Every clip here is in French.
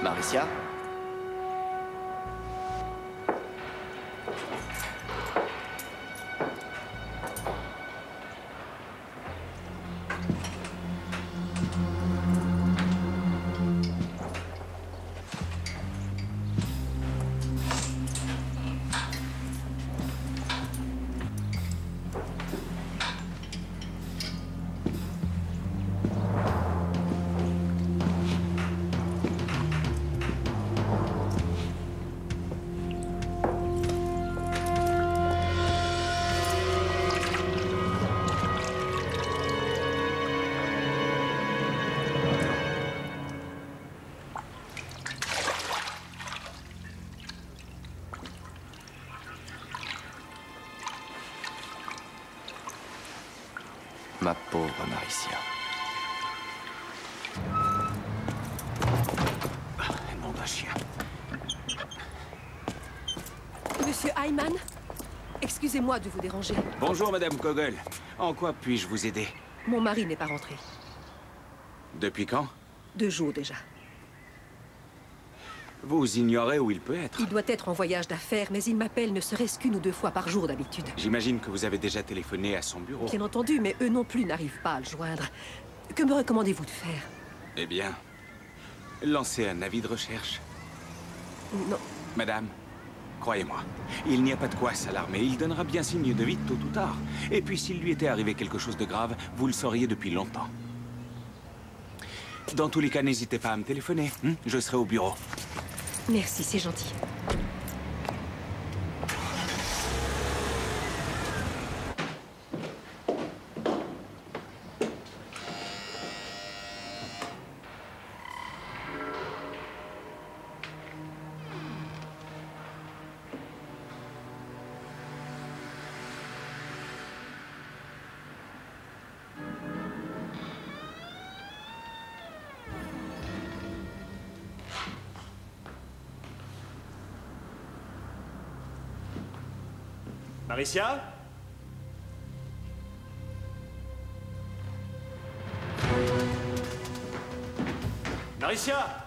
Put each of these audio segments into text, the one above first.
Maricia? Ma pauvre Maricia. Nom d'un chien. Monsieur Hyman, excusez-moi de vous déranger. Bonjour, Madame Kogel. En quoi puis-je vous aider? Mon mari n'est pas rentré. Depuis quand? 2 jours déjà. Vous ignorez où il peut être. Il doit être en voyage d'affaires, mais il m'appelle ne serait-ce qu'1 ou 2 fois par jour d'habitude. J'imagine que vous avez déjà téléphoné à son bureau. Bien entendu, mais eux non plus n'arrivent pas à le joindre. Que me recommandez-vous de faire? Eh bien, lancez un avis de recherche. Non. Madame, croyez-moi, il n'y a pas de quoi s'alarmer. Il donnera bien signe de vie tôt ou tard. Et puis, s'il lui était arrivé quelque chose de grave, vous le sauriez depuis longtemps. Dans tous les cas, n'hésitez pas à me téléphoner. Je serai au bureau. Merci, c'est gentil. Maricia? Maricia?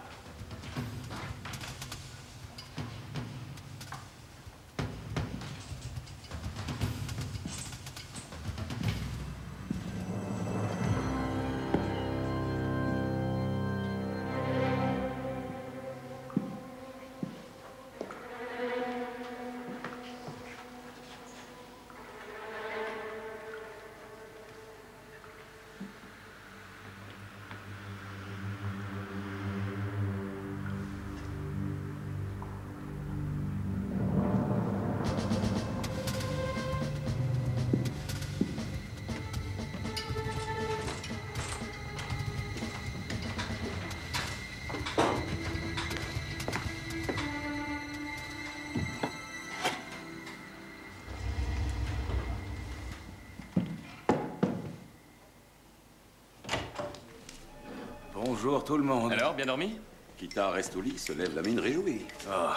Bonjour tout le monde. Alors, bien dormi? Kita reste au lit, se lève la mine réjouie. Oh.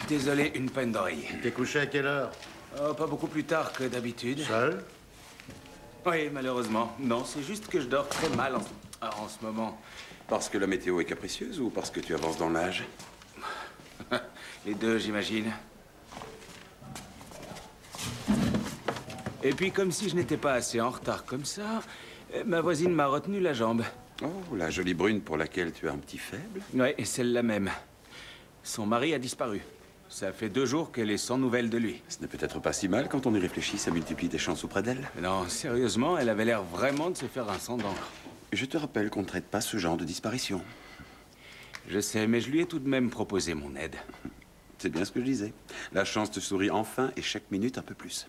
Désolé, une peine d'oreille. T'es couché à quelle heure? Oh, pas beaucoup plus tard que d'habitude. Seul? Oui, malheureusement. Non, c'est juste que je dors très mal en ce moment. Parce que la météo est capricieuse ou parce que tu avances dans l'âge? Les deux, j'imagine. Et puis, comme si je n'étais pas assez en retard comme ça, ma voisine m'a retenu la jambe. Oh, la jolie brune pour laquelle tu as un petit faible? Ouais, et celle-là même. Son mari a disparu. Ça fait 2 jours qu'elle est sans nouvelles de lui. Ce n'est peut-être pas si mal quand on y réfléchit, ça multiplie tes chances auprès d'elle. Non, sérieusement, elle avait l'air vraiment de se faire un sang d'encre. Je te rappelle qu'on ne traite pas ce genre de disparition. Je sais, mais je lui ai tout de même proposé mon aide. C'est bien ce que je disais. La chance te sourit enfin et chaque minute un peu plus.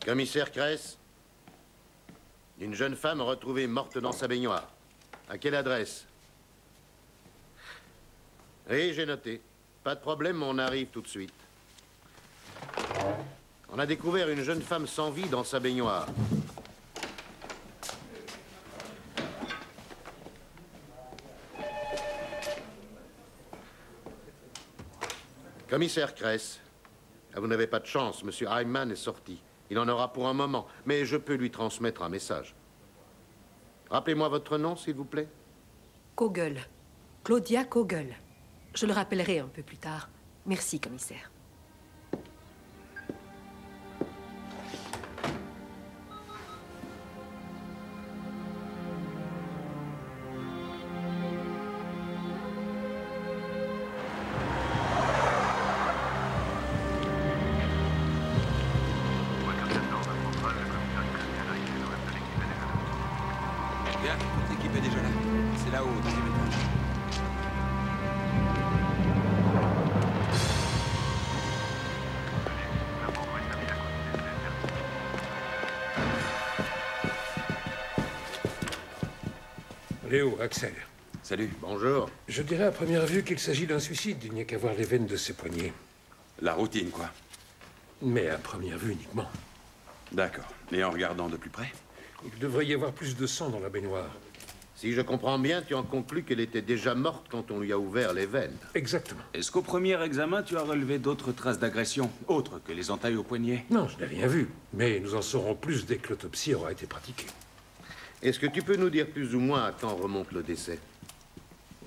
Commissaire Kress? Une jeune femme retrouvée morte dans sa baignoire. À quelle adresse? Oui, j'ai noté. Pas de problème, on arrive tout de suite. On a découvert une jeune femme sans vie dans sa baignoire. Commissaire Kress, vous n'avez pas de chance, Monsieur Hyman est sorti. Il en aura pour un moment, mais je peux lui transmettre un message. Rappelez-moi votre nom, s'il vous plaît. Kogel. Claudia Kogel. Je le rappellerai un peu plus tard. Merci, commissaire. Bien, toute l'équipe est déjà là. C'est là-haut, au deuxième étage. Léo, Axel. Salut. Bonjour. Je dirais à première vue qu'il s'agit d'un suicide. Il n'y a qu'à voir les veines de ses poignets. La routine, quoi. Mais à première vue uniquement. D'accord. Et en regardant de plus près? Il devrait y avoir plus de sang dans la baignoire. Si je comprends bien, tu en conclus qu'elle était déjà morte quand on lui a ouvert les veines. Exactement. Est-ce qu'au premier examen, tu as relevé d'autres traces d'agression, autres que les entailles au poignet? Non, je n'ai rien vu. Mais nous en saurons plus dès que l'autopsie aura été pratiquée. Est-ce que tu peux nous dire plus ou moins à quand remonte le décès?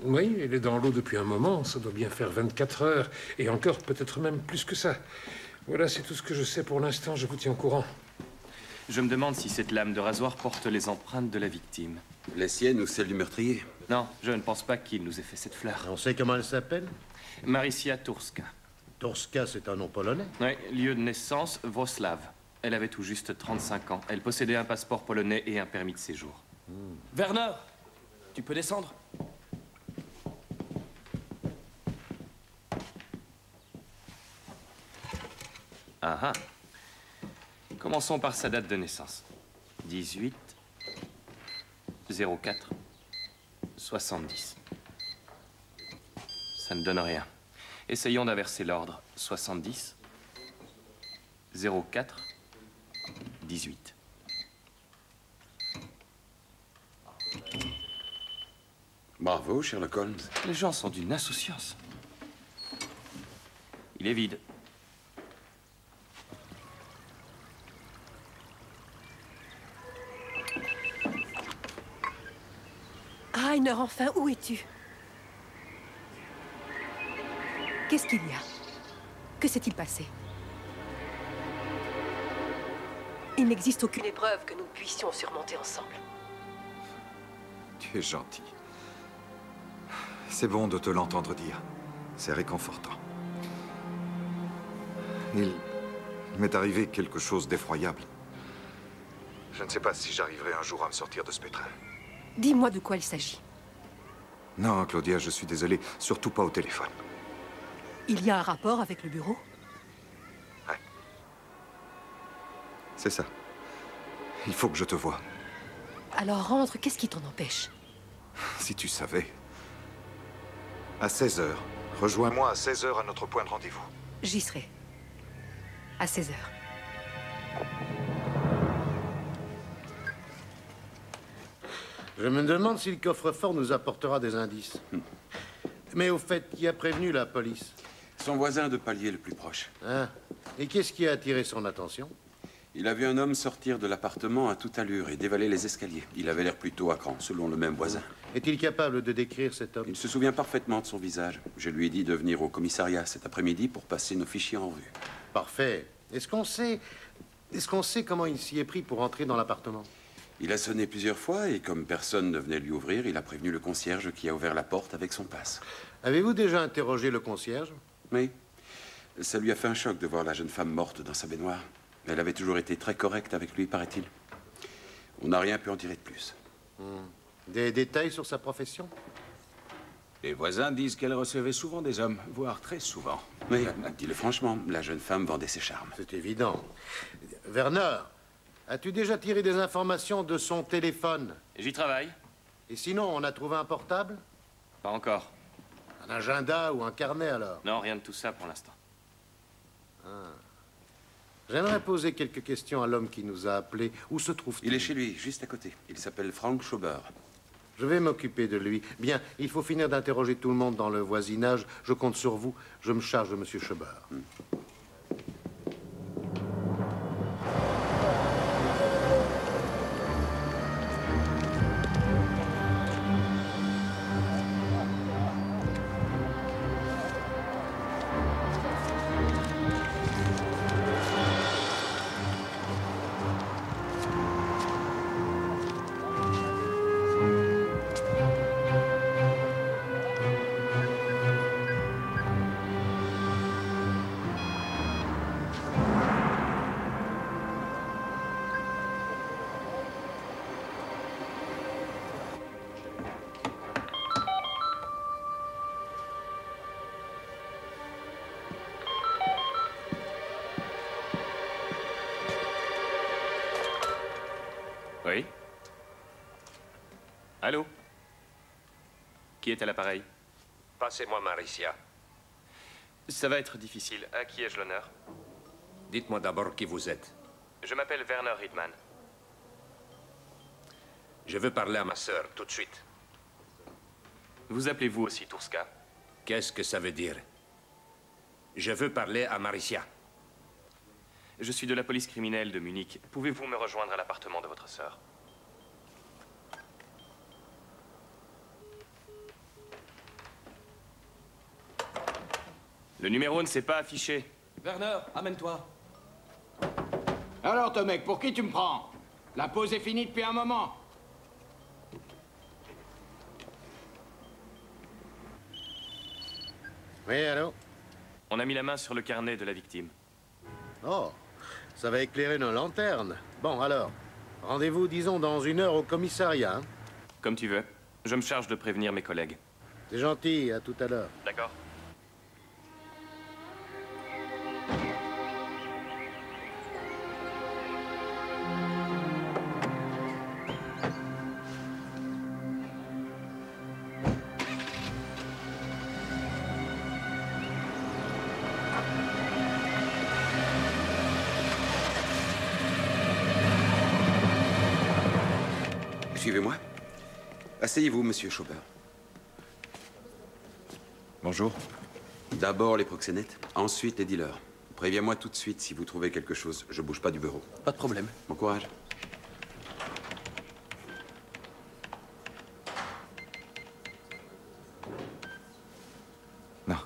Oui, elle est dans l'eau depuis un moment. Ça doit bien faire 24 heures. Et encore, peut-être même plus que ça. Voilà, c'est tout ce que je sais pour l'instant. Je vous tiens au courant. Je me demande si cette lame de rasoir porte les empreintes de la victime. Les siennes ou celles du meurtrier? Non, je ne pense pas qu'il nous ait fait cette fleur. On sait comment elle s'appelle? Maricia Turska. Turska, c'est un nom polonais. Oui, lieu de naissance, Wrocław. Elle avait tout juste 35 ans. Elle possédait un passeport polonais et un permis de séjour. Werner, tu peux descendre? Ah ah. Commençons par sa date de naissance. 18 04 70. Ça ne donne rien. Essayons d'inverser l'ordre. 70 04 18. Bravo, Sherlock Holmes. Les gens sont d'une insouciance. Il est vide. Rainer, enfin, où es-tu? Qu'est-ce qu'il y a? Que s'est-il passé? Il n'existe aucune épreuve que nous puissions surmonter ensemble. Tu es gentil. C'est bon de te l'entendre dire. C'est réconfortant. Il m'est arrivé quelque chose d'effroyable. Je ne sais pas si j'arriverai un jour à me sortir de ce pétrin. Dis-moi de quoi il s'agit. Non, Claudia, je suis désolé. Surtout pas au téléphone. Il y a un rapport avec le bureau? Ouais. C'est ça. Il faut que je te voie. Alors rentre, qu'est-ce qui t'en empêche? Si tu savais. À 16 h. Rejoins-moi à 16 h à notre point de rendez-vous. J'y serai. À 16 h. Je me demande si le coffre-fort nous apportera des indices. Mais au fait, qui a prévenu la police? Son voisin de palier le plus proche. Hein? Et qu'est-ce qui a attiré son attention? Il a vu un homme sortir de l'appartement à toute allure et dévaler les escaliers. Il avait l'air plutôt à cran, selon le même voisin. Est-il capable de décrire cet homme? Il se souvient parfaitement de son visage. Je lui ai dit de venir au commissariat cet après-midi pour passer nos fichiers en revue. Parfait. Est-ce qu'on sait comment il s'y est pris pour entrer dans l'appartement? Il a sonné plusieurs fois et comme personne ne venait lui ouvrir, il a prévenu le concierge qui a ouvert la porte avec son passe. Avez-vous déjà interrogé le concierge? Oui. Ça lui a fait un choc de voir la jeune femme morte dans sa baignoire. Elle avait toujours été très correcte avec lui, paraît-il. On n'a rien pu en tirer de plus. Des détails sur sa profession? Les voisins disent qu'elle recevait souvent des hommes, voire très souvent. Oui, dis-le franchement, la jeune femme vendait ses charmes. C'est évident. Werner, As-tu déjà tiré des informations de son téléphone? J'y travaille. Et sinon, on a trouvé un portable? Pas encore. Un agenda ou un carnet, alors? Non, rien de tout ça pour l'instant. J'aimerais poser quelques questions à l'homme qui nous a appelés. Où se trouve-t-il? Il est chez lui, juste à côté. Il s'appelle Frank Schauber. Je vais m'occuper de lui. Bien, il faut finir d'interroger tout le monde dans le voisinage. Je compte sur vous. Je me charge de M. Schauber. Oui? Allô? Qui est à l'appareil? Passez-moi Maricia. Ça va être difficile. À qui ai-je l'honneur? Dites-moi d'abord qui vous êtes. Je m'appelle Werner Riedman. Je veux parler à ma sœur, tout de suite. Vous appelez-vous aussi Turska? Qu'est-ce que ça veut dire? Je veux parler à Maricia. Je suis de la police criminelle de Munich. Pouvez-vous me rejoindre à l'appartement de votre sœur? Le numéro ne s'est pas affiché. Werner, amène-toi. Alors, Tomek, pour qui tu me prends? La pause est finie depuis un moment. Oui, allô? On a mis la main sur le carnet de la victime. Oh, ça va éclairer nos lanternes. Bon, alors, rendez-vous, disons, dans 1 heure au commissariat. Hein? Comme tu veux. Je me charge de prévenir mes collègues. C'est gentil, à tout à l'heure. D'accord. Suivez-moi. Asseyez-vous, monsieur Schauber. Bonjour. D'abord les proxénètes, ensuite les dealers. Préviens-moi tout de suite si vous trouvez quelque chose. Je bouge pas du bureau. Pas de problème. Bon courage. Non.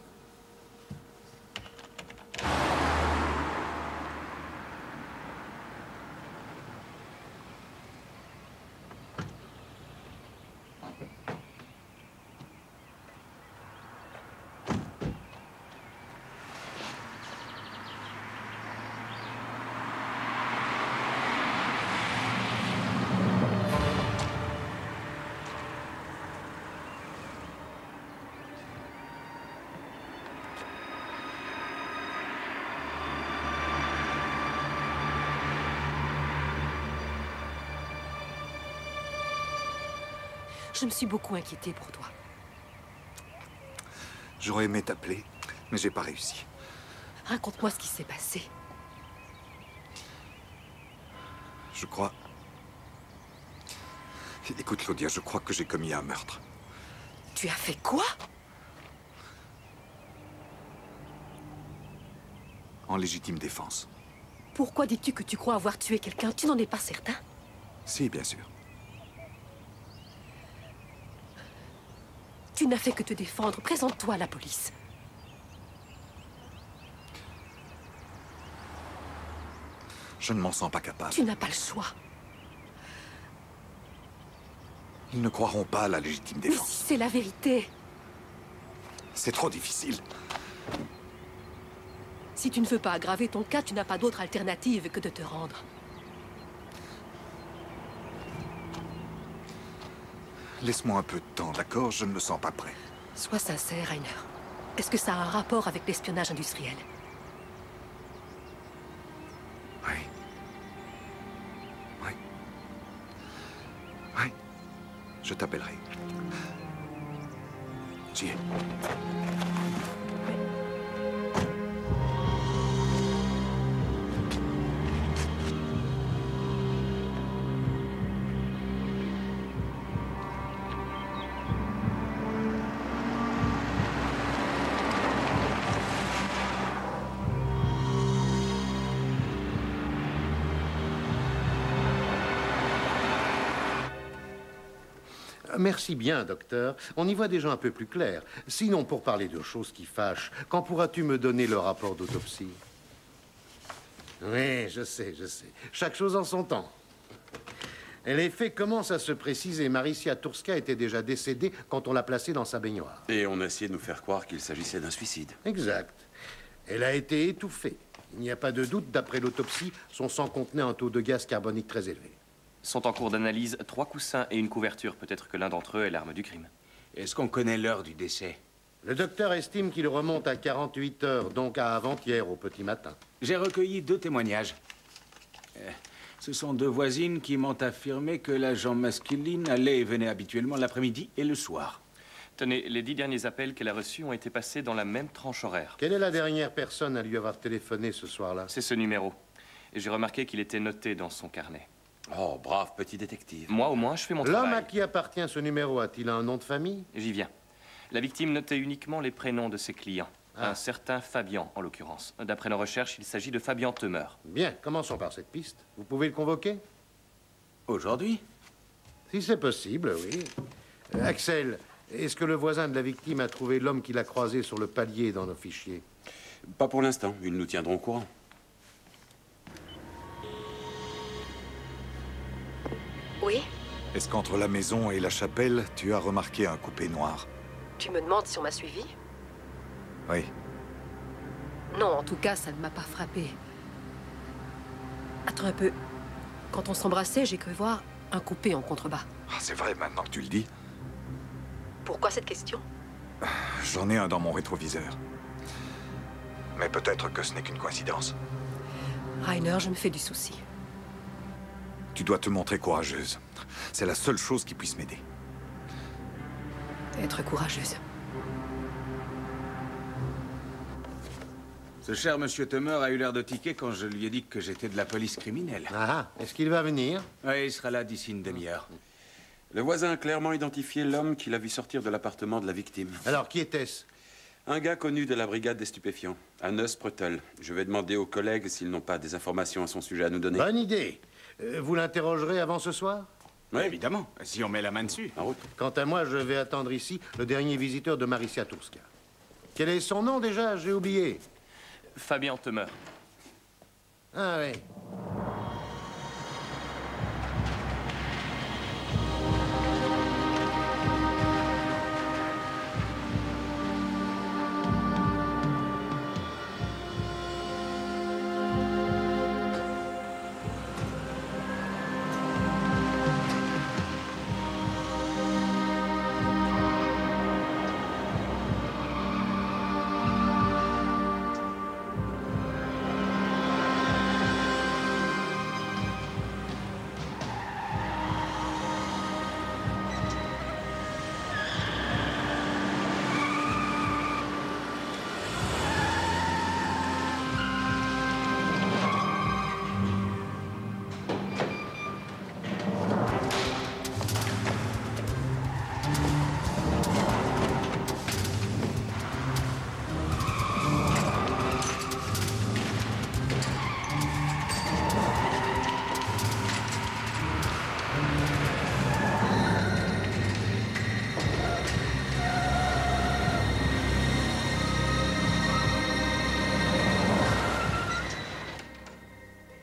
Je me suis beaucoup inquiétée pour toi. J'aurais aimé t'appeler, mais j'ai pas réussi. Raconte-moi ce qui s'est passé. Je crois... Écoute, Claudia, je crois que j'ai commis un meurtre. Tu as fait quoi? En légitime défense. Pourquoi dis-tu que tu crois avoir tué quelqu'un? Tu n'en es pas certain? Si, bien sûr. Tu n'as fait que te défendre. Présente-toi à la police. Je ne m'en sens pas capable. Tu n'as pas le choix. Ils ne croiront pas à la légitime Mais défense. si c'est la vérité. C'est trop difficile. Si tu ne veux pas aggraver ton cas, tu n'as pas d'autre alternative que de te rendre. Laisse-moi un peu de temps, d'accord? Je ne me sens pas prêt. Sois sincère, Rainer. Est-ce que ça a un rapport avec l'espionnage industriel? Oui. Je t'appellerai. J'y ai. Merci bien, docteur. On y voit des gens un peu plus clairs. Sinon, pour parler de choses qui fâchent, quand pourras-tu me donner le rapport d'autopsie? Oui, je sais. Chaque chose en son temps. Et les faits commencent à se préciser. Maricia Turska était déjà décédée quand on l'a placée dans sa baignoire. Et on a essayé de nous faire croire qu'il s'agissait d'un suicide. Exact. Elle a été étouffée. Il n'y a pas de doute, d'après l'autopsie, son sang contenait un taux de gaz carbonique très élevé. Sont en cours d'analyse 3 coussins et une couverture. Peut-être que l'un d'entre eux est l'arme du crime. Est-ce qu'on connaît l'heure du décès? Le docteur estime qu'il remonte à 48 heures, donc à avant-hier au petit matin. J'ai recueilli 2 témoignages. Ce sont 2 voisines qui m'ont affirmé que l'agent masculine allait et venait habituellement l'après-midi et le soir. Tenez, les 10 derniers appels qu'elle a reçus ont été passés dans la même tranche horaire. Quelle est la dernière personne à lui avoir téléphoné ce soir-là? C'est ce numéro. Et j'ai remarqué qu'il était noté dans son carnet. Oh, brave petit détective. Moi, au moins, je fais mon travail. L'homme à qui appartient ce numéro a-t-il un nom de famille? J'y viens. La victime notait uniquement les prénoms de ses clients. Ah. Un certain Fabian, en l'occurrence. D'après nos recherches, il s'agit de Fabian Temer. Bien, commençons par cette piste. Vous pouvez le convoquer? Aujourd'hui? Si c'est possible, oui. Axel, est-ce que le voisin de la victime a trouvé l'homme qu'il a croisé sur le palier dans nos fichiers? Pas pour l'instant. Ils nous tiendront au courant. Oui? Est-ce qu'entre la maison et la chapelle, tu as remarqué un coupé noir? Tu me demandes si on m'a suivi? Oui. Non, en tout cas, ça ne m'a pas frappé. Attends un peu. Quand on s'embrassait, j'ai cru voir un coupé en contrebas. Ah, c'est vrai, maintenant que tu le dis. Pourquoi cette question? J'en ai un dans mon rétroviseur. Mais peut-être que ce n'est qu'une coïncidence. Rainer, je me fais du souci. Tu dois te montrer courageuse. C'est la seule chose qui puisse m'aider. Être courageuse. Ce cher monsieur Temer a eu l'air de tiquer quand je lui ai dit que j'étais de la police criminelle. Ah, est-ce qu'il va venir? Oui, il sera là d'ici une demi-heure. Le voisin a clairement identifié l'homme qu'il a vu sortir de l'appartement de la victime. Alors, qui était-ce? Un gars connu de la brigade des stupéfiants, un Spretel. Je vais demander aux collègues s'ils n'ont pas des informations à son sujet à nous donner. Bonne idée. Vous l'interrogerez avant ce soir? Oui, évidemment, si on met la main dessus. En route. Quant à moi, je vais attendre ici le dernier visiteur de Maricia Turska. Quel est son nom déjà? J'ai oublié. Fabian Temer. Ah oui.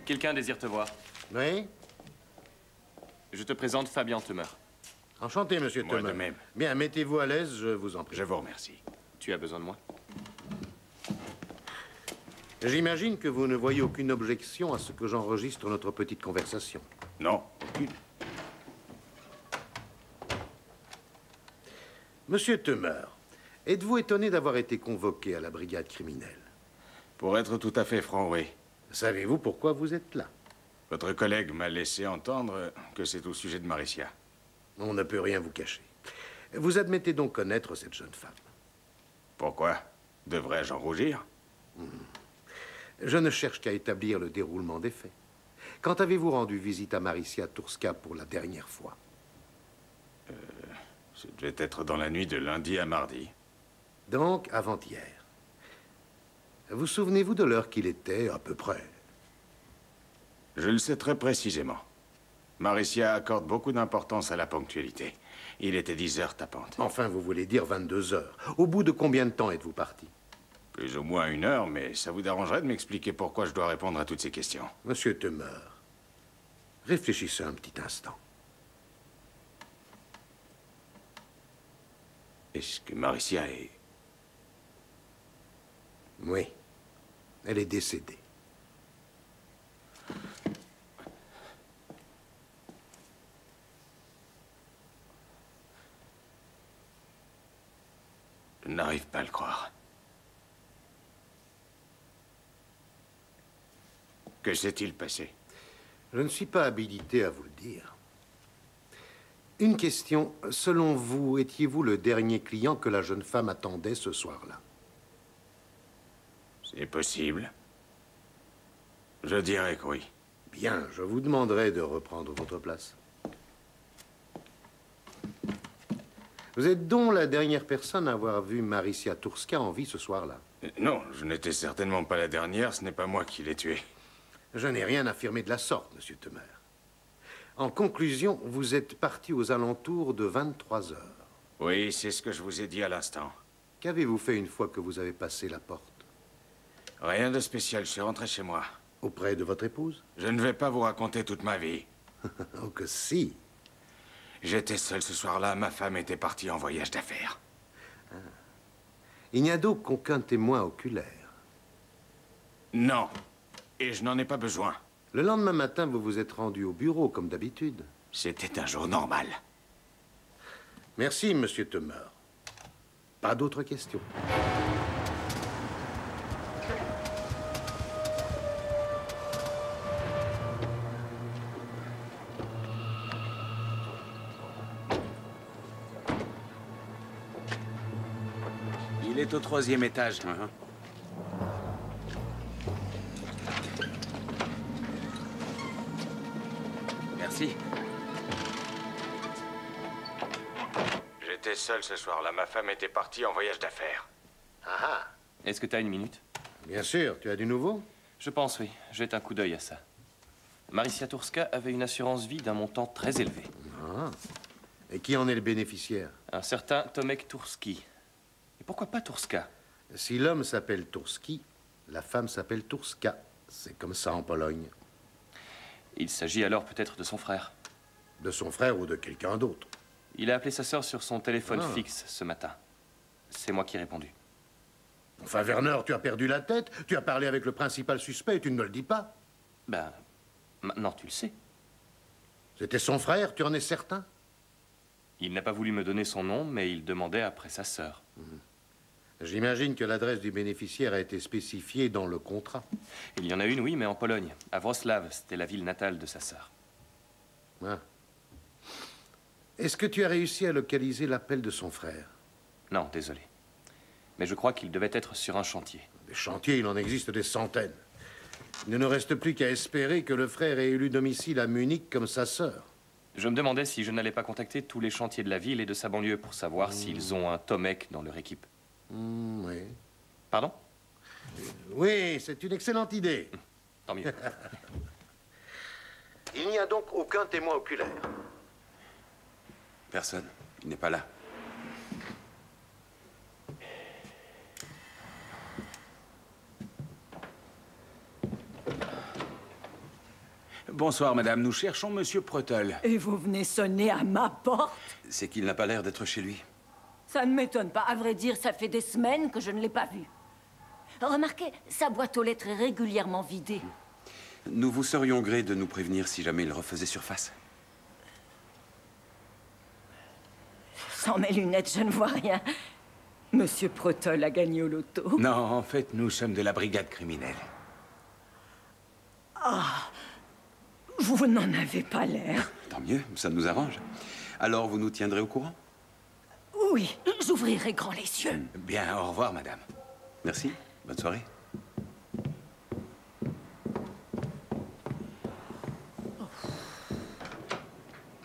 Quelqu'un désire te voir. Oui? Je te présente Fabian Temer. Enchanté, monsieur Moi Temer. de même. Bien, mettez-vous à l'aise, je vous en prie. Je vous remercie. Tu as besoin de moi? J'imagine que vous ne voyez aucune objection à ce que j'enregistre notre petite conversation. Non, aucune. Monsieur Temer, êtes-vous étonné d'avoir été convoqué à la brigade criminelle? Pour être tout à fait franc, oui. Savez-vous pourquoi vous êtes là? Votre collègue m'a laissé entendre que c'est au sujet de Maricia. On ne peut rien vous cacher. Vous admettez donc connaître cette jeune femme. Pourquoi? Devrais-je en rougir? Je ne cherche qu'à établir le déroulement des faits. Quand avez-vous rendu visite à Maricia Turska pour la dernière fois? Ce devait être dans la nuit de lundi à mardi. Donc, avant-hier. Vous souvenez-vous de l'heure qu'il était, à peu près? Je le sais très précisément. Maricia accorde beaucoup d'importance à la ponctualité. Il était 10 heures tapantes. Enfin, vous voulez dire 22 heures. Au bout de combien de temps êtes-vous parti? Plus ou moins 1 heure, mais ça vous dérangerait de m'expliquer pourquoi je dois répondre à toutes ces questions? Monsieur Tumeur, réfléchissez un petit instant. Est-ce que Maricia est... Oui. Elle est décédée. Je n'arrive pas à le croire. Que s'est-il passé? Je ne suis pas habilité à vous le dire. Une question. Selon vous, étiez-vous le dernier client que la jeune femme attendait ce soir-là? C'est possible. Je dirais que oui. Bien, je vous demanderai de reprendre votre place. Vous êtes donc la dernière personne à avoir vu Maricia Turska en vie ce soir-là? Non, je n'étais certainement pas la dernière. Ce n'est pas moi qui l'ai tuée. Je n'ai rien affirmé de la sorte, Monsieur Tumeur. En conclusion, vous êtes parti aux alentours de 23 heures. Oui, c'est ce que je vous ai dit à l'instant. Qu'avez-vous fait une fois que vous avez passé la porte? Rien de spécial, je suis rentré chez moi. Auprès de votre épouse? Je ne vais pas vous raconter toute ma vie. Oh que si. J'étais seul ce soir-là, ma femme était partie en voyage d'affaires. Ah. Il n'y a donc aucun témoin oculaire? Non, et je n'en ai pas besoin. Le lendemain matin, vous vous êtes rendu au bureau, comme d'habitude. C'était un jour normal. Merci, Monsieur Tumeur. Pas d'autres questions? Il est au 3e étage. Merci. J'étais seul ce soir-là. Ma femme était partie en voyage d'affaires. Ah. Est-ce que tu as une minute? Bien sûr. Tu as du nouveau? Je pense, oui. Jette un coup d'œil à ça. Maricia Turska avait une assurance vie d'un montant très élevé. Ah. Et qui en est le bénéficiaire? Un certain Tomek Turski. Et pourquoi pas Turska? Si l'homme s'appelle Turski, la femme s'appelle Turska. C'est comme ça en Pologne. Il s'agit alors peut-être de son frère. De son frère ou de quelqu'un d'autre? Il a appelé sa sœur sur son téléphone Ah. fixe ce matin. C'est moi qui ai répondu. Enfin, Werner, tu as perdu la tête. Tu as parlé avec le principal suspect et tu ne me le dis pas. Ben, maintenant tu le sais. C'était son frère, tu en es certain? Il n'a pas voulu me donner son nom, mais il demandait après sa sœur. J'imagine que l'adresse du bénéficiaire a été spécifiée dans le contrat. Il y en a une, oui, mais en Pologne. À Wrocław, c'était la ville natale de sa sœur. Ah. Est-ce que tu as réussi à localiser l'appel de son frère? Non, désolé. Mais je crois qu'il devait être sur un chantier. Des chantiers, il en existe des centaines. Il ne nous reste plus qu'à espérer que le frère ait élu domicile à Munich comme sa sœur. Je me demandais si je n'allais pas contacter tous les chantiers de la ville et de sa banlieue pour savoir s'ils ont un Tomek dans leur équipe. Oui. Pardon? Oui, c'est une excellente idée. Tant mieux. Il n'y a donc aucun témoin oculaire? Personne. Il n'est pas là. Bonsoir, madame. Nous cherchons monsieur Preutel. Et vous venez sonner à ma porte? C'est qu'il n'a pas l'air d'être chez lui. Ça ne m'étonne pas. À vrai dire, ça fait des semaines que je ne l'ai pas vu. Remarquez, sa boîte aux lettres est régulièrement vidée. Nous vous serions gré de nous prévenir si jamais il refaisait surface. Sans mes lunettes, je ne vois rien. Monsieur Protol a gagné au loto. Non, en fait, nous sommes de la brigade criminelle. Ah, vous n'en avez pas l'air. Tant mieux, ça nous arrange. Alors, vous nous tiendrez au courant? Oui, j'ouvrirai grand les yeux. Bien, au revoir, madame. Merci. Bonne soirée.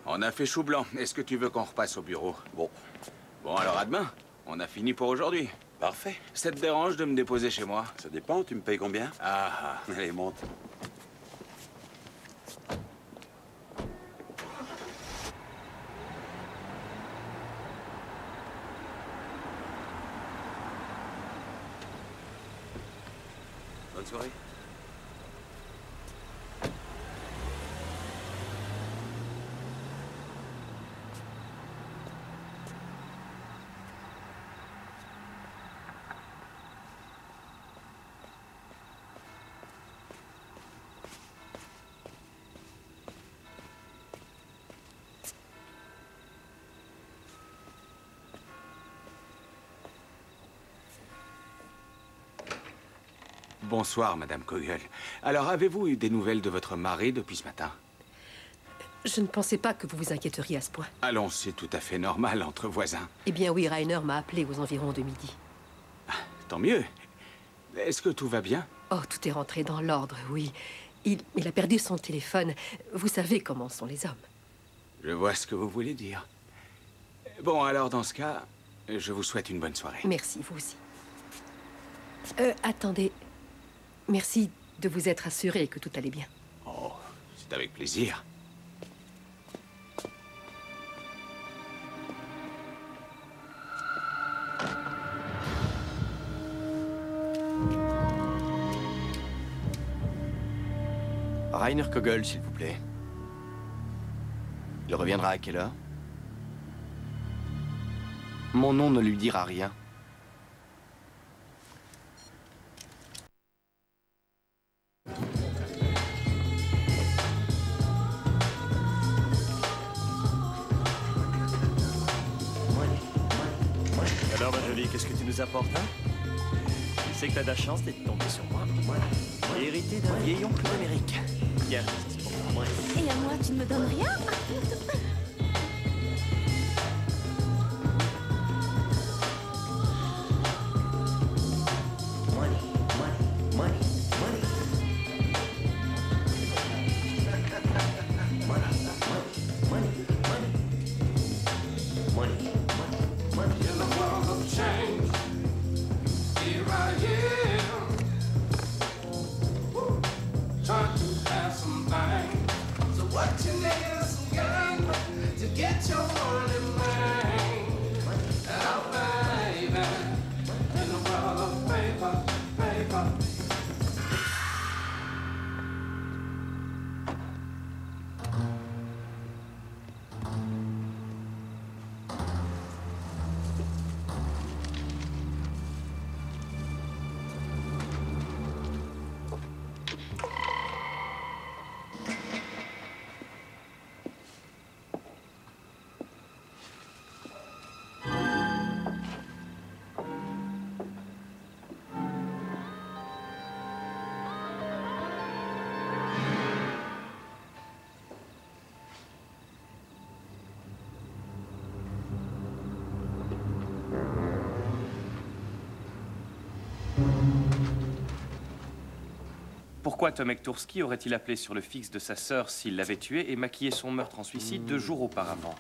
On a fait chou blanc. Est-ce que tu veux qu'on repasse au bureau? Bon. Bon, alors à demain. On a fini pour aujourd'hui. Parfait. Ça te dérange de me déposer chez moi? Ça dépend. Tu me payes combien? Ah. Allez, monte. Bonne soirée. Bonsoir, Madame Kogel. Alors, avez-vous eu des nouvelles de votre mari depuis ce matin? Je ne pensais pas que vous vous inquiéteriez à ce point. Allons, c'est tout à fait normal entre voisins. Eh bien oui, Rainer m'a appelé aux environs de midi. Tant mieux. Est-ce que tout va bien? Oh, tout est rentré dans l'ordre, oui. Il a perdu son téléphone. Vous savez comment sont les hommes. Je vois ce que vous voulez dire. Bon, alors, dans ce cas, je vous souhaite une bonne soirée. Merci, vous aussi. Attendez. Merci de vous être assuré que tout allait bien. Oh, c'est avec plaisir. Rainer Kogel, s'il vous plaît. Il reviendra à quelle heure? Mon nom ne lui dira rien. Alors, ma jolie, qu'est-ce que tu nous apportes, hein? Tu sais que t'as de la chance d'être tombé sur moi. J'ai hérité d'un vieil oncle d'Amérique. Tiens, c'est pour moi. Et à moi, tu ne me donnes rien? Pourquoi Tomek Turski aurait-il appelé sur le fixe de sa sœur s'il l'avait tué et maquillé son meurtre en suicide 2 jours auparavant?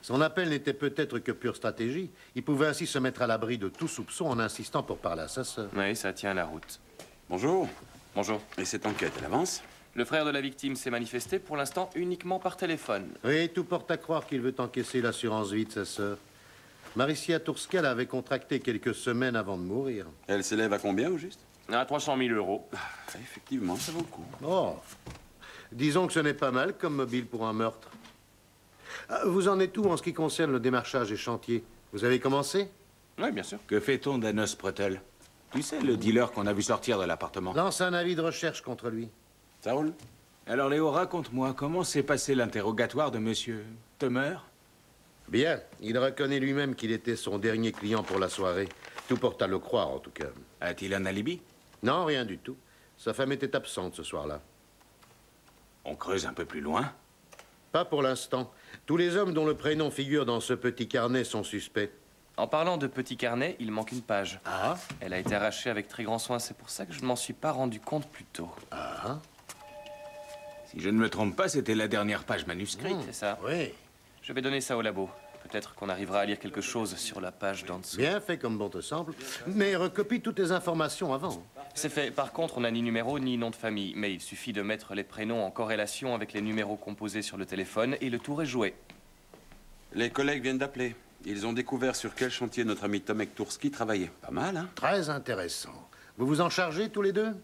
Son appel n'était peut-être que pure stratégie. Il pouvait ainsi se mettre à l'abri de tout soupçon en insistant pour parler à sa sœur. Oui, ça tient la route. Bonjour. Bonjour. Et cette enquête, elle avance? Le frère de la victime s'est manifesté pour l'instant uniquement par téléphone. Oui, tout porte à croire qu'il veut encaisser l'assurance vie de sa sœur. Maricia Turska l'avait contractée quelques semaines avant de mourir. Elle s'élève à combien, au juste? À 300 000 euros. Effectivement, ça vaut le coup. Oh, disons que ce n'est pas mal comme mobile pour un meurtre. Vous en êtes où en ce qui concerne le démarchage et chantier? Vous avez commencé? Oui, bien sûr. Que fait-on d'Anos Pretel? Tu sais, le dealer qu'on a vu sortir de l'appartement? Lance un avis de recherche contre lui. Ça roule? Alors, Léo, raconte-moi, comment s'est passé l'interrogatoire de monsieur Temer? Bien, il reconnaît lui-même qu'il était son dernier client pour la soirée. Tout porte à le croire, en tout cas. A-t-il un alibi? Non, rien du tout. Sa femme était absente ce soir-là. On creuse un peu plus loin? Pas pour l'instant. Tous les hommes dont le prénom figure dans ce petit carnet sont suspects. En parlant de petit carnet, il manque une page. Ah? Elle a été arrachée avec très grand soin, c'est pour ça que je ne m'en suis pas rendu compte plus tôt. Ah? Si je ne me trompe pas, c'était la dernière page manuscrite. C'est ça. Oui. Je vais donner ça au labo. Peut-être qu'on arrivera à lire quelque chose sur la page d'en dessous. Bien fait comme bon te semble. Mais recopie toutes les informations avant. C'est fait. Par contre, on n'a ni numéro ni nom de famille. Mais il suffit de mettre les prénoms en corrélation avec les numéros composés sur le téléphone et le tour est joué. Les collègues viennent d'appeler. Ils ont découvert sur quel chantier notre ami Tomek Turski travaillait. Pas mal, hein? Très intéressant. Vous vous en chargez tous les deux?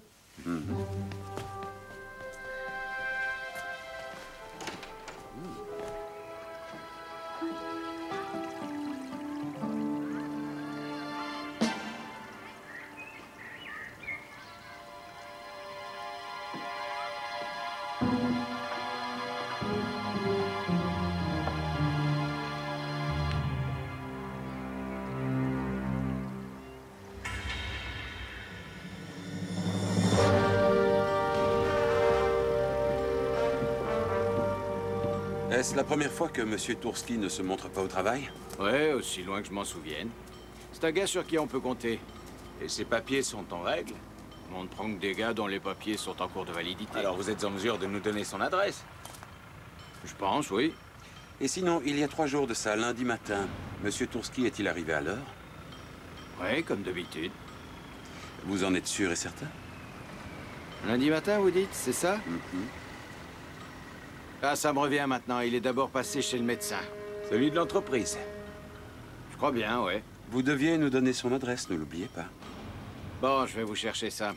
Est-ce la première fois que M. Turski ne se montre pas au travail? Ouais, aussi loin que je m'en souvienne. C'est un gars sur qui on peut compter. Et ses papiers sont en règle. On ne prend que des gars dont les papiers sont en cours de validité. Alors vous êtes en mesure de nous donner son adresse? Je pense, oui. Et sinon, il y a 3 jours de ça, lundi matin, M. Turski est-il arrivé à l'heure? Oui, comme d'habitude. Vous en êtes sûr et certain? Lundi matin, vous dites, c'est ça? Ah, ça me revient maintenant. Il est d'abord passé chez le médecin. Celui de l'entreprise. Je crois bien, ouais. Vous deviez nous donner son adresse, ne l'oubliez pas. Bon, je vais vous chercher ça.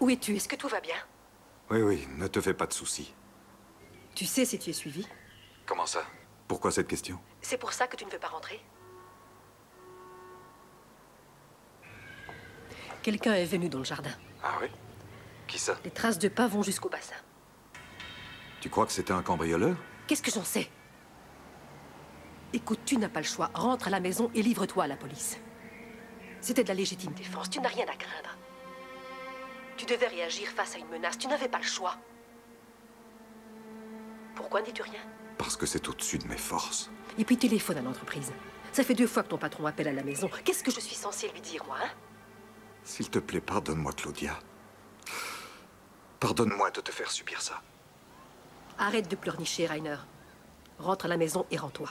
Où es-tu? Est-ce que tout va bien? Oui, oui, ne te fais pas de soucis. Tu sais si tu es suivi? Comment ça? Pourquoi cette question? C'est pour ça que tu ne veux pas rentrer? Quelqu'un est venu dans le jardin. Ah oui? Qui ça? Les traces de pas vont jusqu'au bassin. Tu crois que c'était un cambrioleur? Qu'est-ce que j'en sais? Écoute, tu n'as pas le choix. Rentre à la maison et livre-toi à la police. C'était de la légitime défense. Tu n'as rien à craindre. Tu devais réagir face à une menace. Tu n'avais pas le choix. Pourquoi dis-tu rien? Parce que c'est au-dessus de mes forces. Et puis téléphone à l'entreprise. Ça fait 2 fois que ton patron appelle à la maison. Qu'est-ce que je suis censée lui dire, moi, hein? S'il te plaît, pardonne-moi, Claudia. Pardonne-moi de te faire subir ça. Arrête de pleurnicher, Rainer. Rentre à la maison et rends-toi.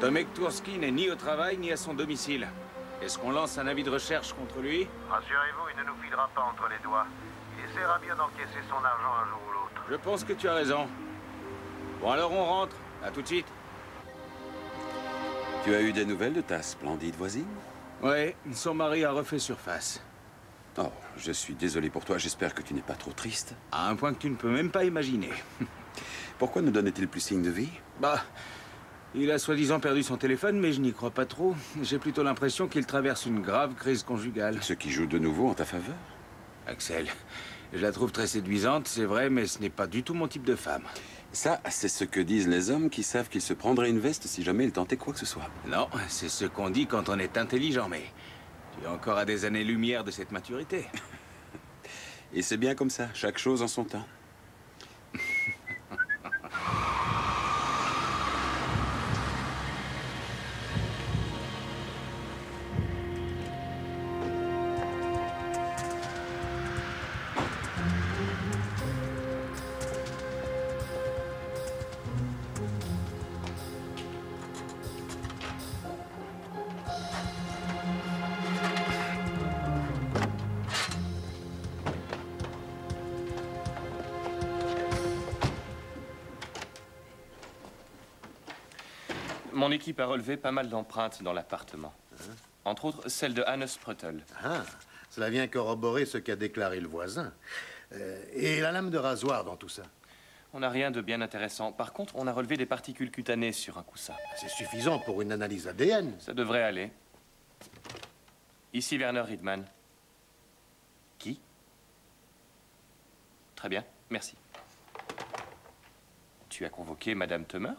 Tomek Turski n'est ni au travail ni à son domicile. Est-ce qu'on lance un avis de recherche contre lui? Rassurez-vous, il ne nous filera pas entre les doigts. Il essaiera bien d'encaisser son argent un jour ou l'autre. Je pense que tu as raison. Bon, alors on rentre. À tout de suite. Tu as eu des nouvelles de ta splendide voisine? Ouais, son mari a refait surface. Oh, je suis désolé pour toi. J'espère que tu n'es pas trop triste. À un point que tu ne peux même pas imaginer. Pourquoi ne donnait-il plus signe de vie? Bah, il a soi-disant perdu son téléphone, mais je n'y crois pas trop. J'ai plutôt l'impression qu'il traverse une grave crise conjugale. Ce qui joue de nouveau en ta faveur? Axel, je la trouve très séduisante, c'est vrai, mais ce n'est pas du tout mon type de femme. Ça, c'est ce que disent les hommes qui savent qu'ils se prendraient une veste si jamais ils tentaient quoi que ce soit. Non, c'est ce qu'on dit quand on est intelligent, mais tu es encore à des années-lumière de cette maturité. Et c'est bien comme ça, chaque chose en son temps. Mon équipe a relevé pas mal d'empreintes dans l'appartement. Entre autres, celle de Hannes Pruttel. Ah, cela vient corroborer ce qu'a déclaré le voisin. Et la lame de rasoir dans tout ça? On n'a rien de bien intéressant. Par contre, on a relevé des particules cutanées sur un coussin. C'est suffisant pour une analyse ADN. Ça devrait aller. Ici Werner Riedman. Qui? Très bien, merci. Tu as convoqué Madame Temer?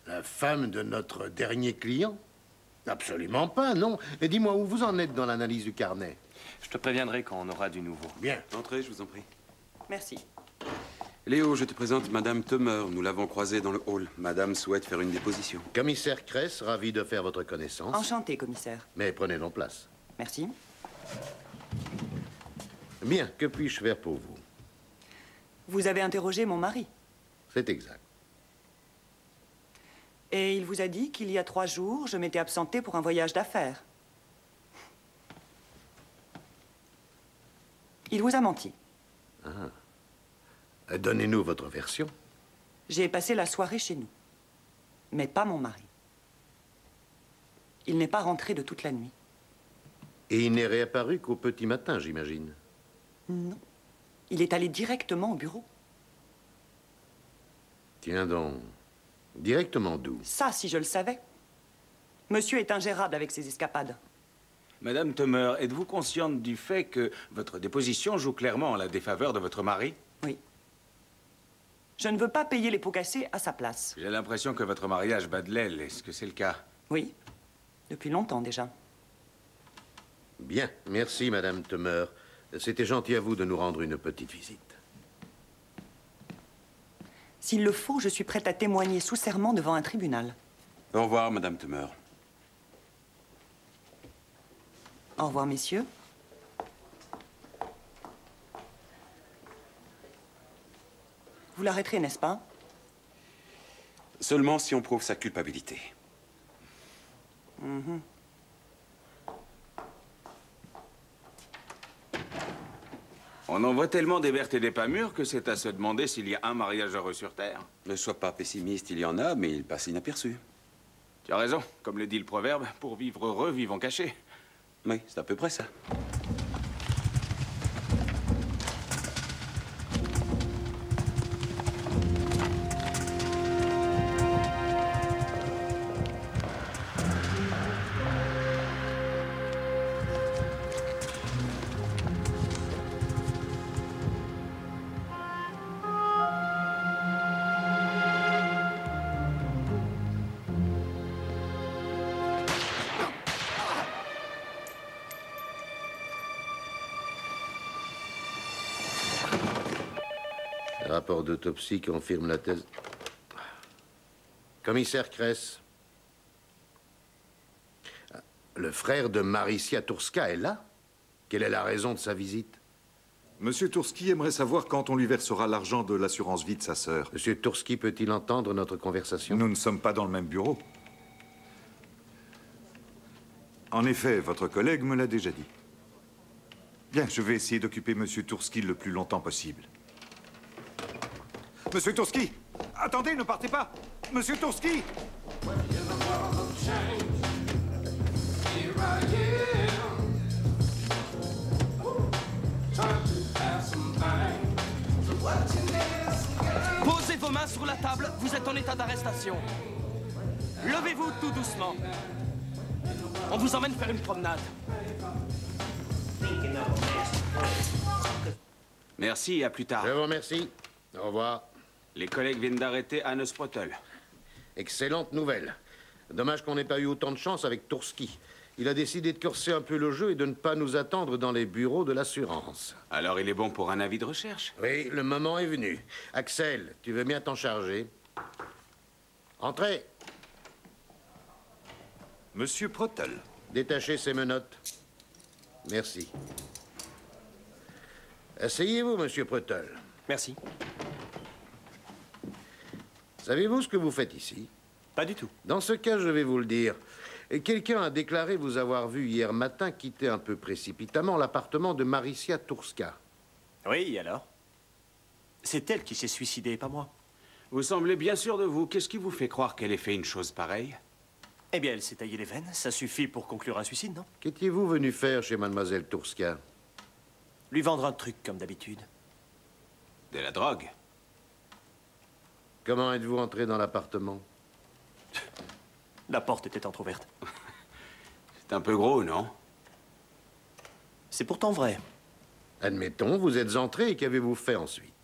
La femme de notre dernier client? Absolument pas, non. Et dis-moi, où vous en êtes dans l'analyse du carnet? Je te préviendrai quand on aura du nouveau. Bien. Entrez, je vous en prie. Merci. Léo, je te présente Madame Temer. Nous l'avons croisée dans le hall. Madame souhaite faire une déposition. Commissaire Kress, ravi de faire votre connaissance. Enchanté, commissaire. Mais prenez donc place. Merci. Bien, que puis-je faire pour vous? Vous avez interrogé mon mari. C'est exact. Et il vous a dit qu'il y a 3 jours, je m'étais absentée pour un voyage d'affaires. Il vous a menti. Ah. Donnez-nous votre version. J'ai passé la soirée chez nous. Mais pas mon mari. Il n'est pas rentré de toute la nuit. Et il n'est réapparu qu'au petit matin, j'imagine. Non. Il est allé directement au bureau. Tiens donc. Directement d'où? Ça, si je le savais. Monsieur est ingérable avec ses escapades. Madame Temer, êtes-vous consciente du fait que votre déposition joue clairement en la défaveur de votre mari? Oui. Je ne veux pas payer les pots cassés à sa place. J'ai l'impression que votre mariage bat de l'aile. Est-ce que c'est le cas? Oui. Depuis longtemps déjà. Bien. Merci, Madame Temer. C'était gentil à vous de nous rendre une petite visite. S'il le faut, je suis prête à témoigner sous serment devant un tribunal. Au revoir, Madame Temer. Au revoir, messieurs. Vous l'arrêterez, n'est-ce pas? Seulement si on prouve sa culpabilité. Mhm. On en voit tellement des vertes et des pas mûres que c'est à se demander s'il y a un mariage heureux sur Terre. Ne sois pas pessimiste, il y en a, mais il passe inaperçu. Tu as raison. Comme le dit le proverbe, pour vivre heureux, vivons cachés. Oui, c'est à peu près ça. Le rapport d'autopsie confirme la thèse. Commissaire Kress. Le frère de Maricia Turska est là? Quelle est la raison de sa visite? Monsieur Turski aimerait savoir quand on lui versera l'argent de l'assurance vie de sa sœur. Monsieur Turski peut-il entendre notre conversation? Nous ne sommes pas dans le même bureau. En effet, votre collègue me l'a déjà dit. Bien, je vais essayer d'occuper Monsieur Turski le plus longtemps possible. Monsieur Turski! Attendez, ne partez pas! Monsieur Turski! Posez vos mains sur la table, vous êtes en état d'arrestation. Levez-vous tout doucement. On vous emmène faire une promenade. Merci, à plus tard. Je vous remercie. Au revoir. Les collègues viennent d'arrêter Hannes Prottel. Excellente nouvelle. Dommage qu'on n'ait pas eu autant de chance avec Turski. Il a décidé de corser un peu le jeu et de ne pas nous attendre dans les bureaux de l'assurance. Alors il est bon pour un avis de recherche? Oui, le moment est venu. Axel, tu veux bien t'en charger? Entrez. Monsieur Prottel. Détachez ces menottes. Merci. Asseyez-vous, Monsieur Prottel. Merci. Savez-vous ce que vous faites ici? Pas du tout. Dans ce cas, je vais vous le dire. Quelqu'un a déclaré vous avoir vu hier matin quitter un peu précipitamment l'appartement de Maricia Turska. Oui, alors? C'est elle qui s'est suicidée, pas moi. Vous semblez bien sûr de vous. Qu'est-ce qui vous fait croire qu'elle ait fait une chose pareille? Eh bien, elle s'est taillée les veines. Ça suffit pour conclure un suicide, non? Qu'étiez-vous venu faire chez Mademoiselle Turska? Lui vendre un truc, comme d'habitude. De la drogue? Comment êtes-vous entré dans l'appartement? La porte était entrouverte. C'est un peu gros, non? C'est pourtant vrai. Admettons, vous êtes entré et qu'avez-vous fait ensuite?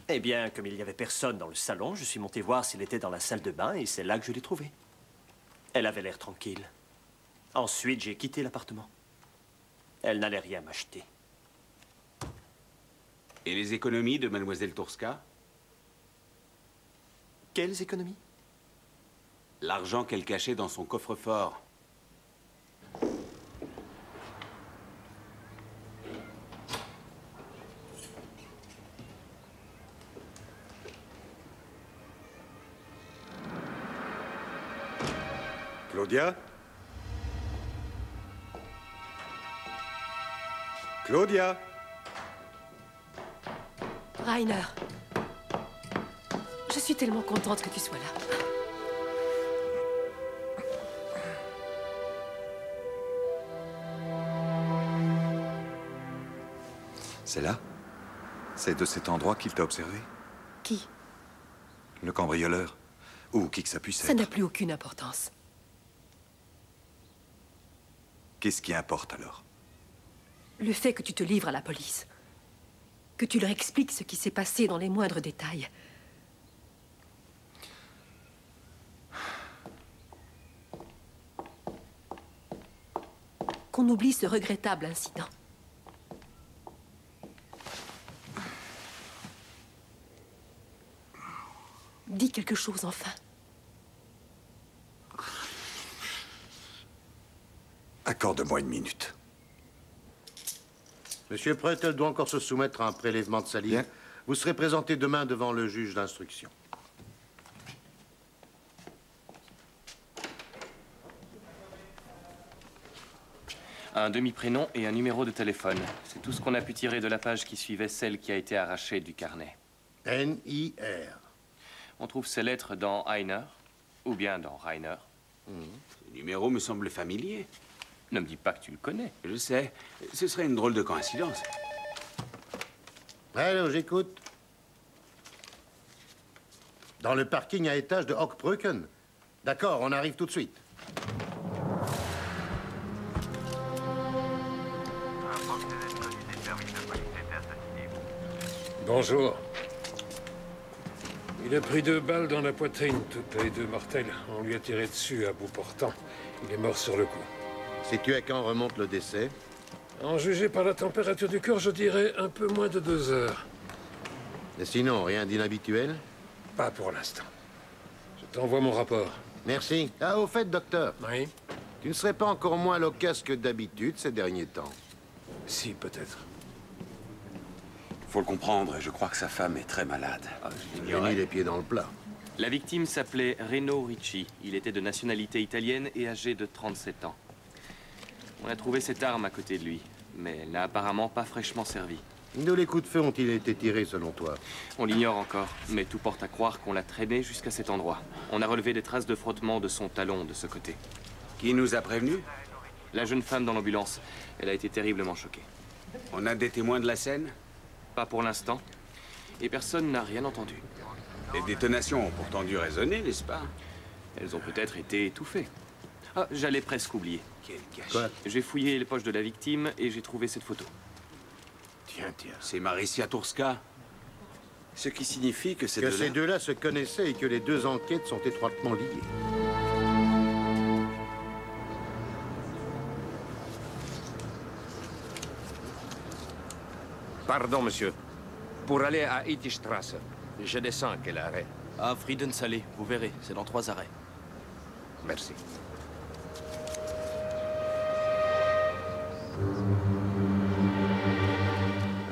Eh bien, comme il n'y avait personne dans le salon, je suis monté voir s'il était dans la salle de bain et c'est là que je l'ai trouvée. Elle avait l'air tranquille. Ensuite, j'ai quitté l'appartement. Elle n'allait rien m'acheter. Et les économies de Mademoiselle Turska? Quelles économies? L'argent qu'elle cachait dans son coffre-fort. Claudia? Claudia? Rainer. Je suis tellement contente que tu sois là. C'est là? C'est de cet endroit qu'il t'a observé? Qui? Le cambrioleur. Ou qui que ça puisse être. Ça n'a plus aucune importance. Qu'est-ce qui importe alors? Le fait que tu te livres à la police. Que tu leur expliques ce qui s'est passé dans les moindres détails. Qu'on oublie ce regrettable incident. Dis quelque chose enfin. Accorde-moi une minute. Monsieur Preutel doit encore se soumettre à un prélèvement de salive. Bien. Vous serez présenté demain devant le juge d'instruction. Un demi-prénom et un numéro de téléphone. C'est tout ce qu'on a pu tirer de la page qui suivait celle qui a été arrachée du carnet. N-I-R. On trouve ces lettres dans Heiner, ou bien dans Rainer. Ce numéro me semble familier. Ne me dis pas que tu le connais. Je sais. Ce serait une drôle de coïncidence. Allô, j'écoute. Dans le parking à étage de Hochbrücken. D'accord, on arrive tout de suite. Bonjour. Il a pris 2 balles dans la poitrine, toutes les 2 mortelles. On lui a tiré dessus à bout portant. Il est mort sur le coup. Sais-tu à quand remonte le décès? En jugé par la température du corps, je dirais un peu moins de 2 heures. Et sinon, rien d'inhabituel? Pas pour l'instant. Je t'envoie mon rapport. Merci. Ah, au fait, docteur. Oui? Tu ne serais pas encore moins loquace que d'habitude ces derniers temps? Si, peut-être. Faut le comprendre, je crois que sa femme est très malade. J'ai mis les pieds dans le plat. La victime s'appelait Reno Ricci. Il était de nationalité italienne et âgé de 37 ans. On a trouvé cette arme à côté de lui, mais elle n'a apparemment pas fraîchement servi. D'où les coups de feu ont-ils été tirés, selon toi? On l'ignore encore, mais tout porte à croire qu'on l'a traîné jusqu'à cet endroit. On a relevé des traces de frottement de son talon de ce côté. Qui nous a prévenus? La jeune femme dans l'ambulance. Elle a été terriblement choquée. On a des témoins de la scène? Pas pour l'instant. Et personne n'a rien entendu. Les détonations ont pourtant dû résonner, n'est-ce pas? Elles ont peut-être été étouffées. Ah, j'allais presque oublier. Quel gâchis. Quoi? J'ai fouillé les poches de la victime et j'ai trouvé cette photo. Tiens. C'est Maricia Turska. Ce qui signifie que ces Que deux-là... ces deux-là se connaissaient et que les 2 enquêtes sont étroitement liées. Pardon, monsieur. Pour aller à Ittistrasse, je descends à quel arrêt? À Friedensallee, vous verrez, c'est dans 3 arrêts. Merci.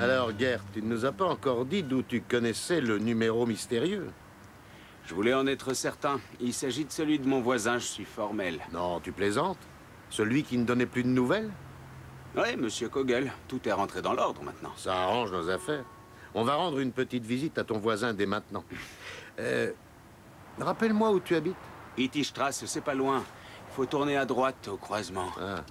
Alors, Gert, tu ne nous as pas encore dit d'où tu connaissais le numéro mystérieux. Je voulais en être certain. Il s'agit de celui de mon voisin, je suis formel. Non, tu plaisantes? Celui qui ne donnait plus de nouvelles? Oui, monsieur Kogel. Tout est rentré dans l'ordre maintenant. Ça arrange nos affaires. On va rendre une petite visite à ton voisin dès maintenant. Rappelle-moi où tu habites. Ittistrasse, c'est pas loin. Il faut tourner à droite au croisement. Ah.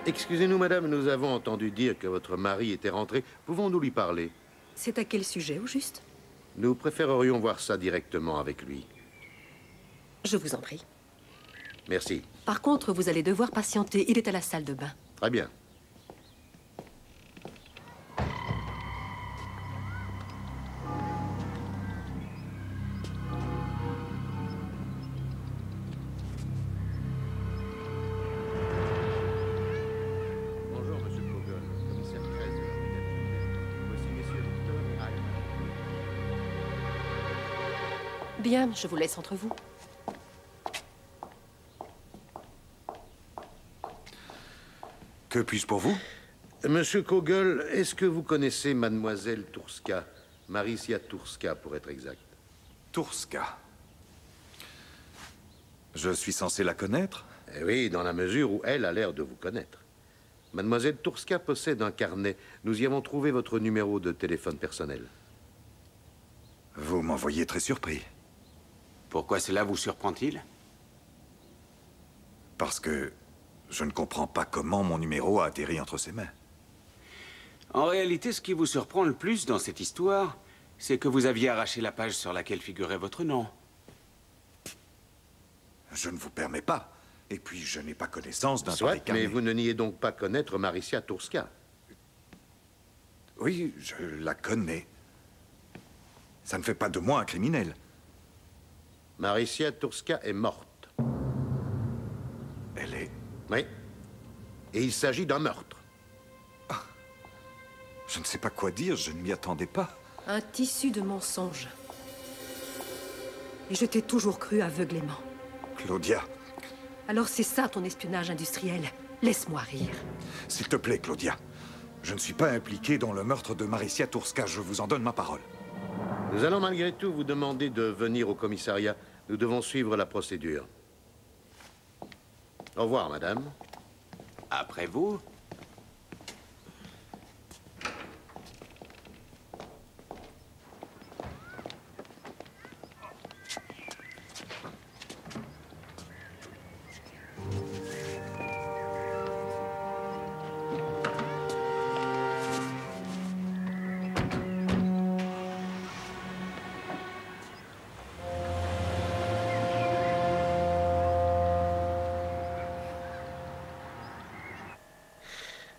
Excusez-nous, madame, nous avons entendu dire que votre mari était rentré. Pouvons-nous lui parler? C'est à quel sujet, au juste? Nous préférerions voir ça directement avec lui. Je vous en prie. Merci. Par contre, vous allez devoir patienter. Il est à la salle de bain. Très bien. Bonjour, monsieur Kogel. Commissaire 13 de la brigade. Voici messieurs Victor et Hyman. Bien, je vous laisse entre vous. Que puis-je pour vous? Monsieur Kogel, est-ce que vous connaissez mademoiselle Turska? Maricia Turska, pour être exact. Turska. Je suis censé la connaître? Eh oui, dans la mesure où elle a l'air de vous connaître. Mademoiselle Turska possède un carnet. Nous y avons trouvé votre numéro de téléphone personnel. Vous m'envoyez très surpris. Pourquoi cela vous surprend-il? Parce que je ne comprends pas comment mon numéro a atterri entre ses mains. En réalité, ce qui vous surprend le plus dans cette histoire, c'est que vous aviez arraché la page sur laquelle figurait votre nom. Je ne vous permets pas. Et puis, je n'ai pas connaissance d'un Soit, pareil carnet. mais vous ne niez donc pas connaître Maricia Turska. Oui, je la connais. Ça ne fait pas de moi un criminel. Maricia Turska est morte. Elle est... Oui. Et il s'agit d'un meurtre. Je ne sais pas quoi dire, je ne m'y attendais pas. Un tissu de mensonges. Et je t'ai toujours cru aveuglément. Claudia, Alors c'est ça ton espionnage industriel. Laisse-moi rire. s'il te plaît, Claudia. Je ne suis pas impliqué dans le meurtre de Maricia Turska, je vous en donne ma parole. Nous allons malgré tout vous demander de venir au commissariat. Nous devons suivre la procédure. Au revoir, madame. Après vous?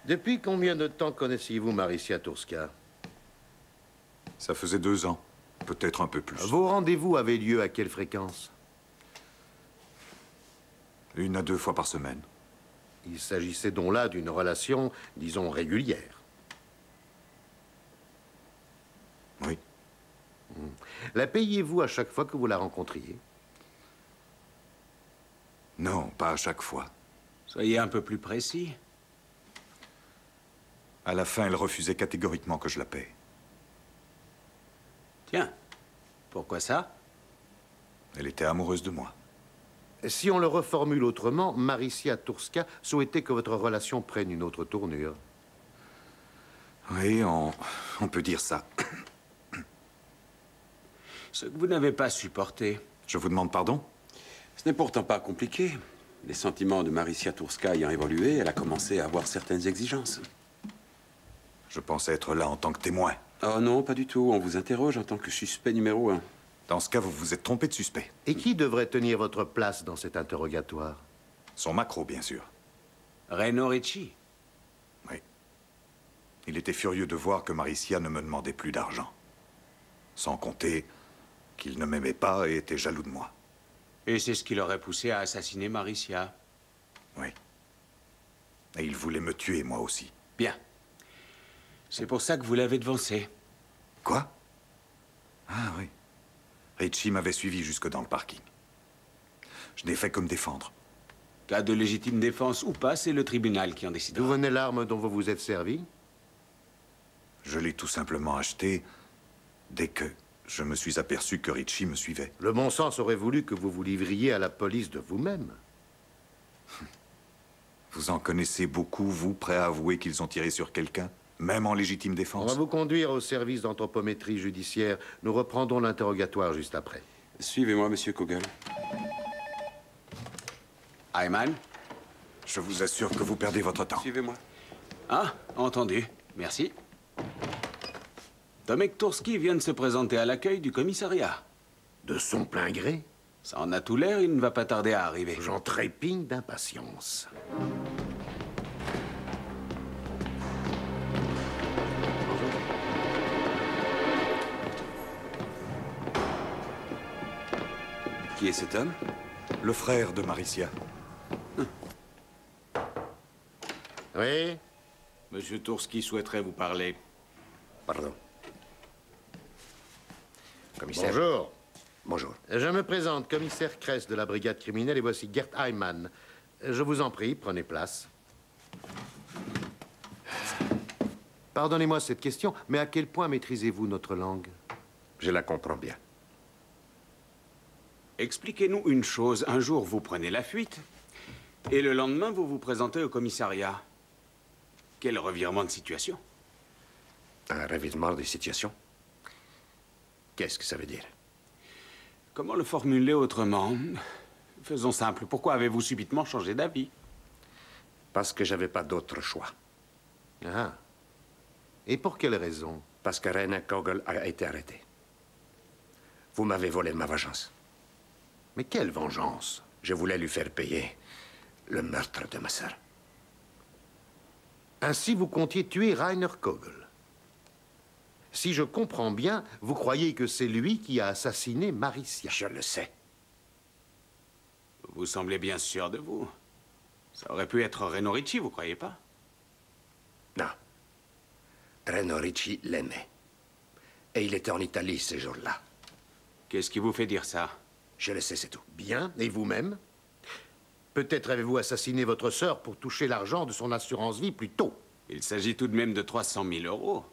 Depuis combien de temps connaissiez-vous Maricia Turska? Ça faisait 2 ans, peut-être un peu plus. Vos rendez-vous avaient lieu à quelle fréquence? 1 à 2 fois par semaine. Il s'agissait donc là d'une relation, disons, régulière. Oui. La payez-vous à chaque fois que vous la rencontriez? Non, pas à chaque fois. Soyez un peu plus précis. À la fin, elle refusait catégoriquement que je la paie. Tiens, pourquoi ça? Elle était amoureuse de moi. Si on le reformule autrement, Maricia Turska souhaitait que votre relation prenne une autre tournure. Oui, on peut dire ça. Ce que vous n'avez pas supporté. Je vous demande pardon? Ce n'est pourtant pas compliqué. Les sentiments de Maricia Turska ayant évolué, elle a commencé à avoir certaines exigences. Je pensais être là en tant que témoin. Oh non, pas du tout. On vous interroge en tant que suspect numéro 1. Dans ce cas, vous vous êtes trompé de suspect. Et qui devrait tenir votre place dans cet interrogatoire? Son macro, bien sûr. Reno Ricci. Oui. Il était furieux de voir que Maricia ne me demandait plus d'argent. Sans compter qu'il ne m'aimait pas et était jaloux de moi. Et c'est ce qui l'aurait poussé à assassiner Maricia. Oui. Et il voulait me tuer, moi aussi. Bien. C'est pour ça que vous l'avez devancé. Quoi? Ah oui. Ricci m'avait suivi jusque dans le parking. Je n'ai fait que me défendre. Cas de légitime défense ou pas, c'est le tribunal qui en décidera. D'où venait l'arme dont vous vous êtes servi? Je l'ai tout simplement achetée dès que je me suis aperçu que Ricci me suivait. Le bon sens aurait voulu que vous vous livriez à la police de vous-même. Vous en connaissez beaucoup, vous, prêts à avouer qu'ils ont tiré sur quelqu'un? Même en légitime On défense? va vous conduire au service d'anthropométrie judiciaire. Nous reprendrons l'interrogatoire juste après. Suivez-moi, monsieur Kogel. Hyman, Je vous assure que vous perdez votre temps. Suivez-moi. Ah, entendu. Merci. Tomek Turski vient de se présenter à l'accueil du commissariat. De son plein gré? Ça en a tout l'air, il ne va pas tarder à arriver. J'en trépigne d'impatience. Qui est cet homme? Le frère de Maricia. Oui? Monsieur Turski souhaiterait vous parler. Pardon. Commissaire. Bonjour. Bonjour. Je me présente, commissaire Kress de la brigade criminelle, et voici Gert Heimann. Je vous en prie, prenez place. Pardonnez-moi cette question, mais à quel point maîtrisez-vous notre langue? Je la comprends bien. Expliquez-nous une chose. Un jour, vous prenez la fuite, et le lendemain, vous vous présentez au commissariat. Quel revirement de situation. Un revirement de situation? Qu'est-ce que ça veut dire? Comment le formuler autrement? Faisons simple. Pourquoi avez-vous subitement changé d'avis? Parce que j'avais pas d'autre choix. Ah. Et pour quelle raison? Parce que Rainer Kogel a été arrêté. Vous m'avez volé ma vengeance. Mais quelle vengeance? Je voulais lui faire payer le meurtre de ma sœur. Ainsi, vous comptiez tuer Rainer Kogel. Si je comprends bien, vous croyez que c'est lui qui a assassiné Maricia. Je le sais. Vous semblez bien sûr de vous. Ça aurait pu être Reno Ricci, vous croyez pas? Non. Reno Ricci l'aimait. Et il était en Italie ces jours-là. Qu'est-ce qui vous fait dire ça? Je le sais, c'est tout. Bien. Et vous-même? Peut-être avez-vous assassiné votre sœur pour toucher l'argent de son assurance-vie plus tôt. Il s'agit tout de même de 300 000 euros.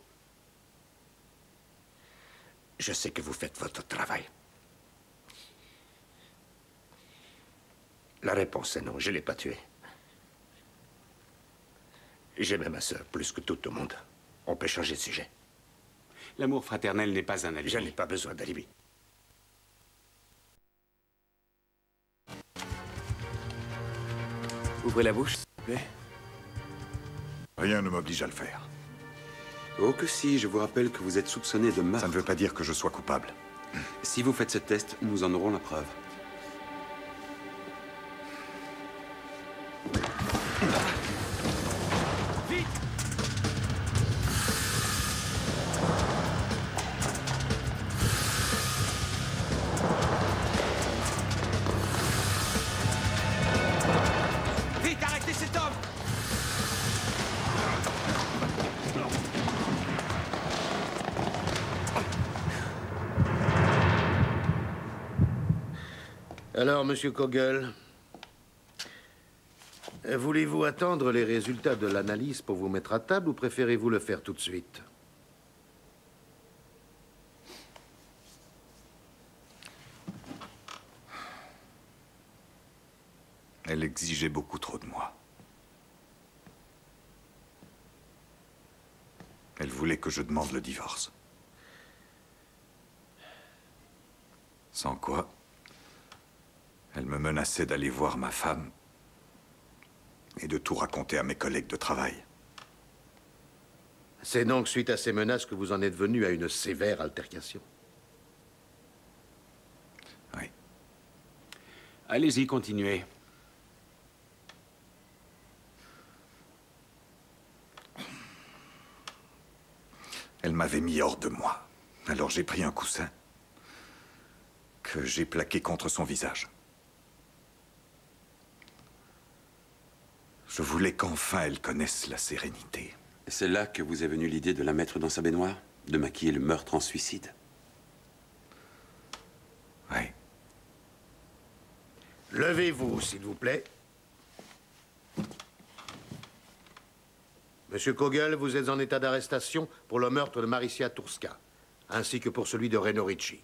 Je sais que vous faites votre travail. La réponse est non, je ne l'ai pas tué. J'aimais ma sœur plus que tout au monde. On peut changer de sujet. L'amour fraternel n'est pas un alibi. Je n'ai pas besoin d'alibi. Ouvrez la bouche, s'il vous plaît. Rien ne m'oblige à le faire. Oh que si, je vous rappelle que vous êtes soupçonné de meurtre. Ça ne veut pas dire que je sois coupable. Si vous faites ce test, nous en aurons la preuve. Vite! Vite, arrêtez cet homme! Alors, monsieur Kogel, voulez-vous attendre les résultats de l'analyse pour vous mettre à table ou préférez-vous le faire tout de suite? Elle exigeait beaucoup trop de moi. Elle voulait que je demande le divorce. Sans quoi, elle me menaçait d'aller voir ma femme et de tout raconter à mes collègues de travail. C'est donc suite à ces menaces que vous en êtes venu à une sévère altercation. Oui. Allez-y, continuez. Elle m'avait mis hors de moi. Alors j'ai pris un coussin que j'ai plaqué contre son visage. Je voulais qu'enfin elle connaisse la sérénité. C'est là que vous est venue l'idée de la mettre dans sa baignoire? De maquiller le meurtre en suicide? Oui. Levez-vous, s'il vous plaît. Monsieur Kogel, vous êtes en état d'arrestation pour le meurtre de Maricia Turska, ainsi que pour celui de Reno Ricci.